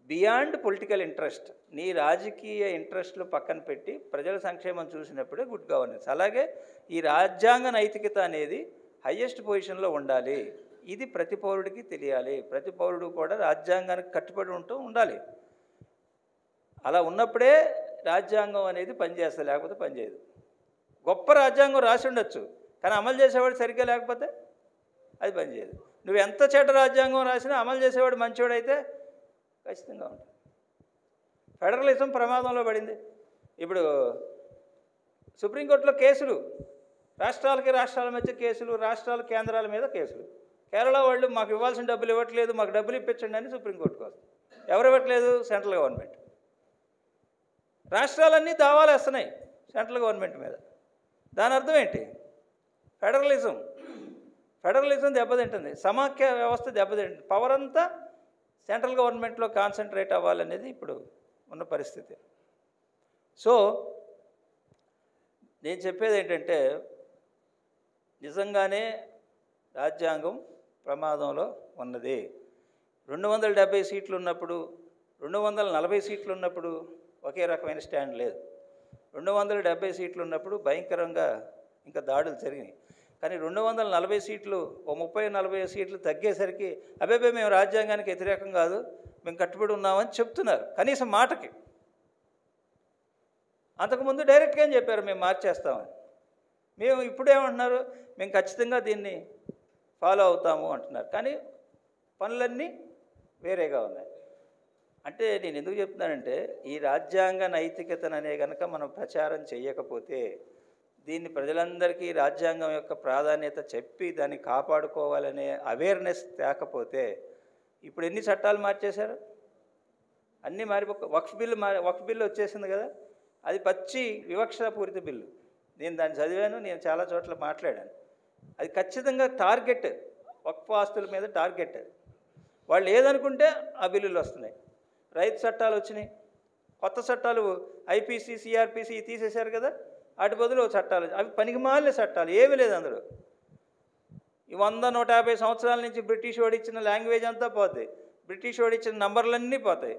బియాండ్ పొలిటికల్ ఇంట్రెస్ట్. నీ రాజకీయ ఇంట్రెస్ట్లు పక్కన పెట్టి ప్రజల సంక్షేమం చూసినప్పుడే గుడ్ గవర్నెన్స్. అలాగే ఈ రాజ్యాంగ నైతికత అనేది హయ్యెస్ట్ పొజిషన్లో ఉండాలి. ఇది ప్రతి పౌరుడికి తెలియాలి. ప్రతి పౌరుడు కూడా రాజ్యాంగానికి కట్టుబడి ఉండాలి. అలా ఉన్నప్పుడే రాజ్యాంగం అనేది పనిచేస్తుంది, లేకపోతే పనిచేయదు. గొప్ప రాజ్యాంగం రాసి ఉండొచ్చు, కానీ అమలు చేసేవాడు సరిగ్గా లేకపోతే అది పనిచేయదు. నువ్వు ఎంత చెడ్డ రాజ్యాంగం రాసినా అమలు చేసేవాడు మంచివాడైతే ఖచ్చితంగా ఉంటుంది. ఫెడరలిజం ప్రమాదంలో పడింది. ఇప్పుడు సుప్రీంకోర్టులో కేసులు, రాష్ట్రాల మధ్య కేసులు, రాష్ట్రాలు కేంద్రాల మీద కేసులు. కేరళ వాళ్ళు మాకు ఇవ్వాల్సిన డబ్బులు ఇవ్వట్లేదు, మాకు డబ్బులు ఇప్పించండి అని సుప్రీంకోర్టుకు వస్తుంది. ఎవరు ఇవ్వట్లేదు? Central government. రాష్ట్రాలన్నీ దావాలు వేస్తున్నాయి సెంట్రల్ గవర్నమెంట్ మీద. దాని అర్థం ఏంటి? ఫెడరలిజం దెబ్బతింటుంది, సమాఖ్య వ్యవస్థ దెబ్బతింటుంది. పవర్ అంతా సెంట్రల్ గవర్నమెంట్లో కాన్సన్ట్రేట్ అవ్వాలనేది ఇప్పుడు ఉన్న పరిస్థితి. సో నేను చెప్పేది ఏంటంటే నిజంగానే రాజ్యాంగం ప్రమాదంలో ఉన్నది. 270 సీట్లు ఉన్నప్పుడు, 240 సీట్లు ఉన్నప్పుడు ఒకే రకమైన స్టాండ్ లేదు. 270 సీట్లు ఉన్నప్పుడు భయంకరంగా ఇంకా దాడులు జరిగినాయి. కానీ 240 సీట్లు, ఓ 30-40 సీట్లు తగ్గేసరికి అబ్బే మేము రాజ్యాంగానికి వ్యతిరేకం కాదు, మేము కట్టుబడి ఉన్నామని చెప్తున్నారు కనీసం మాటకి. అంతకుముందు డైరెక్ట్గా చెప్పారు మేము మార్చేస్తామని. మేము ఇప్పుడేమంటున్నారు, మేము ఖచ్చితంగా దీన్ని ఫాలో అవుతాము అంటున్నారు. కానీ పనులన్నీ వేరేగా ఉన్నాయి. అంటే నేను ఎందుకు చెప్తున్నానంటే ఈ రాజ్యాంగ నైతికతననే కనుక మనం ప్రచారం చేయకపోతే, దీన్ని ప్రజలందరికీ రాజ్యాంగం యొక్క ప్రాధాన్యత చెప్పి దాన్ని కాపాడుకోవాలనే అవేర్నెస్ తేకపోతే, ఇప్పుడు ఎన్ని చట్టాలు మార్చేశారు, అన్నీ వక్ఫ్ బిల్లు వచ్చేసింది కదా, అది పచ్చి వివక్షాపూరిత బిల్లు. నేను దాన్ని చదివాను, నేను చాలా చోట్ల మాట్లాడాను. అది ఖచ్చితంగా టార్గెట్, వక్ఫ్ ఆస్తుల మీద టార్గెట్. వాళ్ళు ఏదనుకుంటే ఆ బిల్లులు వస్తున్నాయి. రైతు చట్టాలు వచ్చినాయి, కొత్త చట్టాలు ఐపీసీ, సిఆర్పిసి తీసేశారు కదా, వాటి బదులు చట్టాలు, అవి పనికిమాలిన చట్టాలు, ఏమీ లేదు అందులో. ఈ 100-150 సంవత్సరాల నుంచి బ్రిటిష్ ఓడిచ్చిన లాంగ్వేజ్ అంతా పోతాయి, బ్రిటిష్ ఓడిచ్చిన నంబర్లన్నీ పోతాయి,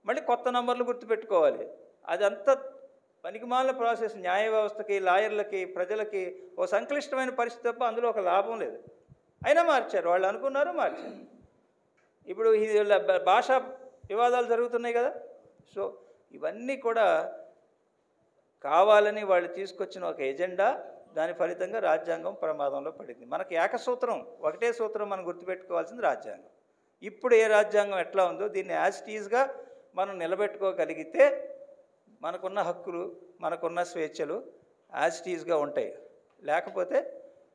మళ్ళీ కొత్త నంబర్లు గుర్తుపెట్టుకోవాలి. అదంతా పనికిమాలిన ప్రాసెస్. న్యాయ వ్యవస్థకి, లాయర్లకి, ప్రజలకి ఓ సంక్లిష్టమైన పరిస్థితి తప్ప అందులో ఒక లాభం లేదు. అయినా మార్చారు, వాళ్ళు అనుకున్నారు, మార్చారు. ఇప్పుడు భాషా వివాదాలు జరుగుతున్నాయి కదా. సో ఇవన్నీ కూడా కావాలని వాళ్ళు తీసుకొచ్చిన ఒక ఎజెండా, దాని ఫలితంగా రాజ్యాంగం ప్రమాదంలో పడింది. మనకి ఏకసూత్రం, ఒకటే సూత్రం మనం గుర్తుపెట్టుకోవాల్సింది రాజ్యాంగం. ఇప్పుడు ఏ రాజ్యాంగం ఎట్లా ఉందో దీన్ని యాజ్ టీజ్గా మనం నిలబెట్టుకోగలిగితే మనకున్న హక్కులు, మనకున్న స్వేచ్ఛలు యాజ్ టీజ్గా ఉంటాయి. లేకపోతే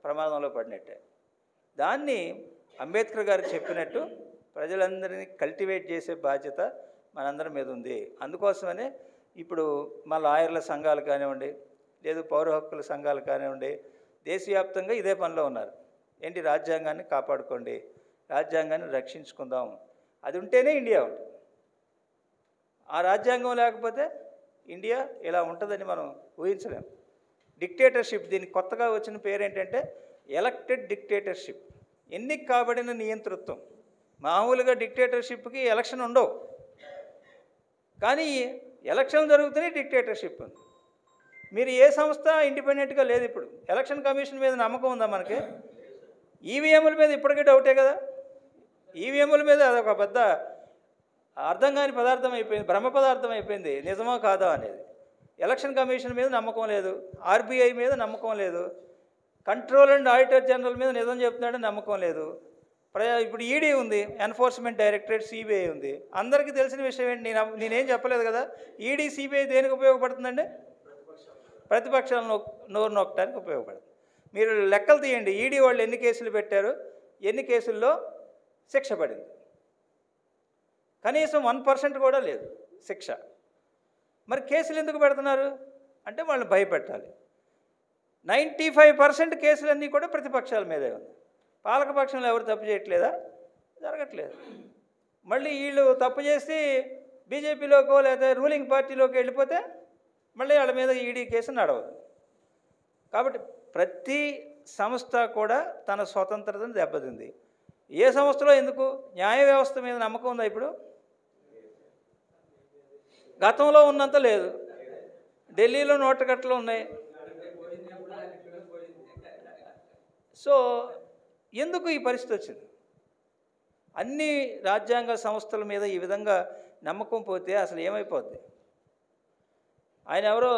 ప్రమాదంలో పడినట్టే. దాన్ని అంబేద్కర్ గారు చెప్పినట్టు ప్రజలందరినీ కల్టివేట్ చేసే బాధ్యత మనందరి మీద ఉంది. అందుకోసమనే ఇప్పుడు మా లాయర్ల సంఘాలు కానివ్వండి, లేదు పౌర హక్కుల సంఘాలు కానివ్వండి, దేశవ్యాప్తంగా ఇదే పనిలో ఉన్నారు. ఏంటి, రాజ్యాంగాన్ని కాపాడుకోండి, రాజ్యాంగాన్ని రక్షించుకుందాం. అది ఉంటేనే ఇండియా ఉంటుంది. ఆ రాజ్యాంగం లేకపోతే ఇండియా ఇలా ఉంటుందని మనం ఊహించలేం. డిక్టేటర్షిప్, దీనికి కొత్తగా వచ్చిన పేరు ఏంటంటే ఎలక్టెడ్ డిక్టేటర్షిప్, ఎన్నిక కాబడిన నియంతృత్వం. మామూలుగా డిక్టేటర్షిప్కి ఎలక్షన్ ఉండవు, కానీ ఎలక్షన్ జరుగుతూనే డిక్టేటర్షిప్ ఉంది. మీరు ఏ సంస్థ ఇండిపెండెంట్గా లేదు. ఇప్పుడు ఎలక్షన్ కమిషన్ మీద నమ్మకం ఉందా మనకి? ఈవీఎంల మీద ఇప్పటికే డౌటే కదా. ఈవీఎంల మీద అదొక పెద్ద అర్థం కాని పదార్థం అయిపోయింది, బ్రహ్మ పదార్థం అయిపోయింది, నిజమో కాదా అనేది. ఎలక్షన్ కమిషన్ మీద నమ్మకం లేదు, ఆర్బీఐ మీద నమ్మకం లేదు, కంట్రోల్ అండ్ ఆడిటర్ జనరల్ మీద నిజం చెప్తున్నాడని నమ్మకం లేదు. ఇప్పుడు ఈడీ ఉంది, ఎన్ఫోర్స్మెంట్ డైరెక్టరేట్, సిబిఐ ఉంది. అందరికీ తెలిసిన విషయం ఏంటి, నేనేం చెప్పలేదు కదా. ఈడీ, సిబిఐ దేనికి ఉపయోగపడుతుందండి? ప్రతిపక్షాలను నోరు నొక్కడానికి ఉపయోగపడుతుంది. మీరు లెక్కలు తీయండి, ఈడీ వాళ్ళు ఎన్ని కేసులు పెట్టారు, ఎన్ని కేసుల్లో శిక్ష పడింది? కనీసం 1% కూడా లేదు శిక్ష. మరి కేసులు ఎందుకు పెడుతున్నారు అంటే వాళ్ళని భయపెట్టాలి. 95% కేసులన్నీ కూడా ప్రతిపక్షాల మీదే ఉంది. పాలకపక్షంలో ఎవరు తప్పు చేయట్లేదా? జరగట్లేదు. మళ్ళీ వీళ్ళు తప్పు చేసి బీజేపీలోకో లేదా రూలింగ్ పార్టీలోకి వెళ్ళిపోతే మళ్ళీ వాళ్ళ మీద ఈడీ కేసు నడవదు. కాబట్టి ప్రతి సంస్థ కూడా తన స్వతంత్రతను దెబ్బతింది. ఏ సంస్థలో ఎందుకు? న్యాయ వ్యవస్థ మీద నమ్మకం ఉందా ఇప్పుడు? గతంలో ఉన్నంత లేదు. ఢిల్లీలో నోటగట్టలు ఉన్నాయి. సో ఎందుకు ఈ పరిస్థితి వచ్చింది? అన్ని రాజ్యాంగ సంస్థల మీద ఈ విధంగా నమ్మకం పోతే అసలు ఏమైపోద్ది? ఆయన ఎవరో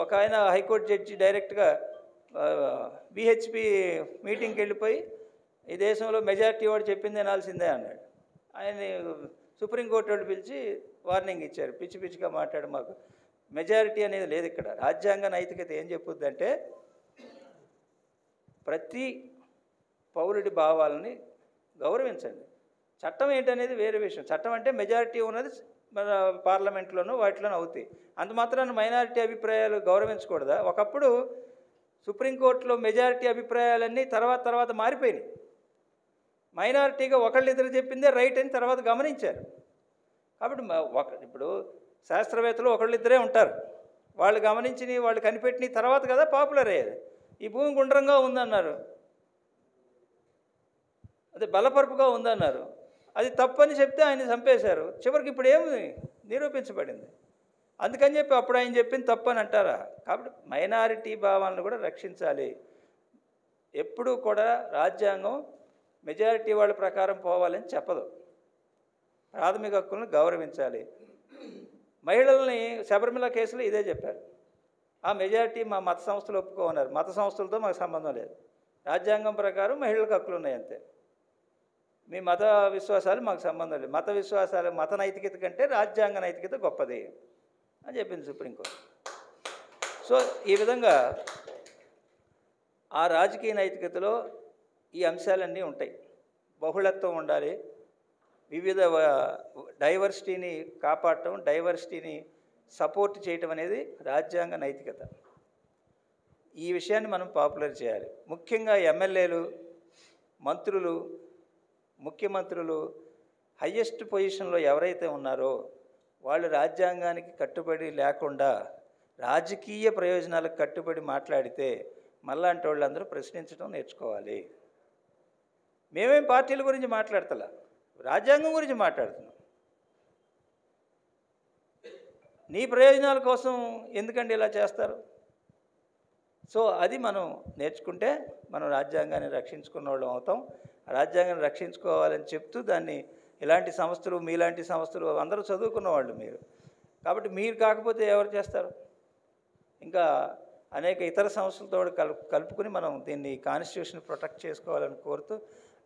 ఒక ఆయన హైకోర్టు జడ్జి డైరెక్ట్గా బిహెచ్పి మీటింగ్కి వెళ్ళిపోయి ఈ దేశంలో మెజారిటీ వాడు చెప్పింది వినాల్సిందే అన్నాడు. ఆయన సుప్రీంకోర్టు వాళ్ళు పిలిచి వార్నింగ్ ఇచ్చారు, పిచ్చి పిచ్చిగా మాట్లాడు, మాకు మెజారిటీ అనేది లేదు ఇక్కడ. రాజ్యాంగ నైతికత ఏం చెప్పుద్దంటే ప్రతి పౌరుడి భావాలని గౌరవించండి. చట్టం ఏంటనేది వేరే విషయం. చట్టం అంటే మెజారిటీ ఉన్నది మన పార్లమెంట్లోనూ వాటిలోనూ అవుతాయి. అంత మాత్రాన మైనారిటీ అభిప్రాయాలు గౌరవించకూడదా? ఒకప్పుడు సుప్రీంకోర్టులో మెజారిటీ అభిప్రాయాలన్నీ తర్వాత మారిపోయినాయి. మైనారిటీగా ఒకళ్ళిద్దరు చెప్పిందే రైట్ అని తర్వాత గమనించారు. కాబట్టి ఇప్పుడు శాస్త్రవేత్తలు ఒకళ్ళిద్దరే ఉంటారు, వాళ్ళు గమనించినవి, వాళ్ళు కనిపెట్టిన తర్వాత కదా పాపులర్ అయ్యేది. ఈ భూమి గుండ్రంగా ఉందన్నారు, అదే బలపరుపుగా ఉందన్నారు. అది తప్పని చెప్తే ఆయన చంపేశారు. చివరికి ఇప్పుడు ఏమి నిరూపించబడింది. అందుకని చెప్పి అప్పుడు ఆయన చెప్పింది తప్పని అంటారా? కాబట్టి మైనారిటీ భావాలను కూడా రక్షించాలి. ఎప్పుడూ కూడా రాజ్యాంగం మెజారిటీ వాళ్ళ ప్రకారం పోవాలని చెప్పదు. ప్రాథమిక హక్కులను గౌరవించాలి. మహిళల్ని శబరిమల కేసులో ఇదే చెప్పారు. ఆ మెజారిటీ మా మత సంస్థలు ఒప్పుకోన్నారు. మత సంస్థలతో మాకు సంబంధం లేదు, రాజ్యాంగం ప్రకారం మహిళలకు హక్కులు ఉన్నాయి అంతే. మీ మత విశ్వాసాలు మాకు సంబంధం లేదు. మత విశ్వాసాలు, మత నైతికత కంటే రాజ్యాంగ నైతికత గొప్పది అని చెప్పింది సుప్రీంకోర్టు. సో ఈ విధంగా ఆ రాజకీయ నైతికతలో ఈ అంశాలన్నీ ఉంటాయి. బహుళత్వం ఉండాలి, వివిధ డైవర్సిటీని కాపాడటం, డైవర్సిటీని సపోర్ట్ చేయటం అనేది రాజ్యాంగ నైతికత. ఈ విషయాన్ని మనం పాపులర్ చేయాలి. ముఖ్యంగా ఎమ్మెల్యేలు, మంత్రులు, ముఖ్యమంత్రులు హయ్యెస్ట్ పొజిషన్లో ఎవరైతే ఉన్నారో వాళ్ళు రాజ్యాంగానికి కట్టుబడి లేకుండా రాజకీయ ప్రయోజనాలకు కట్టుబడి మాట్లాడితే మళ్ళాంటి వాళ్ళందరూ ప్రశ్నించడం నేర్చుకోవాలి. మేమేం పార్టీల గురించి మాట్లాడతలా, రాజ్యాంగం గురించి మాట్లాడుతున్నాం. నీ ప్రయోజనాల కోసం ఎందుకండి ఇలా చేస్తారు? సో అది మనం నేర్చుకుంటే మనం రాజ్యాంగాన్ని రక్షించుకున్న వాళ్ళం అవుతాం. రాజ్యాంగాన్ని రక్షించుకోవాలని చెప్తూ దాన్ని ఇలాంటి సంస్థలు, మీలాంటి సంస్థలు అందరూ చదువుకున్న వాళ్ళు మీరు. కాబట్టి మీరు కాకపోతే ఎవరు చేస్తారు? ఇంకా అనేక ఇతర సంస్థలతో కలుపుకుని మనం దీన్ని కాన్స్టిట్యూషన్ ప్రొటెక్ట్ చేసుకోవాలని కోరుతూ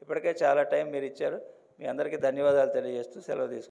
ఇప్పటికే చాలా టైం మీరు ఇచ్చారు. మీ అందరికీ ధన్యవాదాలు తెలియజేస్తూ సెలవు తీసుకుంటాను.